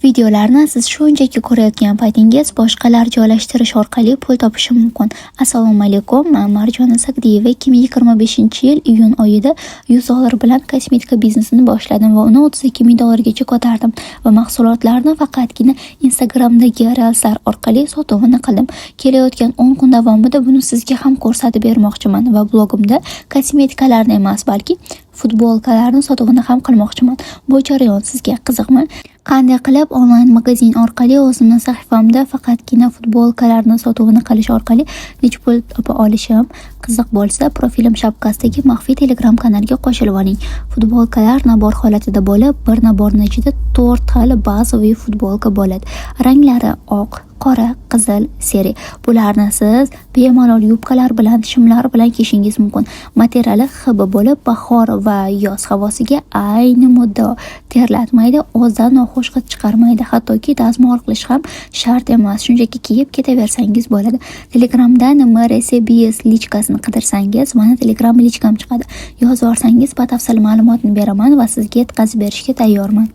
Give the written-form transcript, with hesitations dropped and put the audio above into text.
Videolarni siz shunchaki ko'rayotgan paytingiz boshqalar joylashtirish orqali pul topishi mumkin. Assalomu alaykum, men Marjona Sagdiyeva. 2025-yil iyun oyida $100 bilan kosmetika biznesini boshladim va uni $32,000 gacha ko'tardim va mahsulotlarni faqatgina Instagramdagi reelslar orqali sotuvini qildim. Kelayotgan 10 kun davomida buni sizga ham ko'rsatib bermoqchiman va blogimda kosmetikalarni emas, balki futbolkalarni sotuvini ham qilmoqchiman. Bu jarayon sizga qiziqmi? Qanday qilib onlayn magazin orqali o'zimning sahifamda faqatgina futbolkalarni sotuvini qilish orqali necha pul topa olishim qiziq bo'lsa, profilim shapkasidagi maxfiy Telegram kanaliga qo'shilib oling. Futbolkalar nabor holatida bo'lib, bir naborning ichida 4 xil bazaviy futbolka bo'ladi. Ranglari oq, qora, qizil, seri. Bularni siz bemalol yubkalar bilan, shimlar bilan kiyishingiz mumkin. Materiali hib bo'lib, bahor va yoz havosiga ayni muddo terlatmaydi, o'zidan noxush hid chiqarmaydi. Hattoki dazmol qilish ham shart emas. Shunchaki kiyib ketaversangiz bo'ladi. Telegramdan MRSBS lichkasini qidirsangiz, mana Telegram lichkam chiqadi. Yozib olsangiz, batafsil ma'lumotni beraman va sizga yetkazib berishga tayyorman.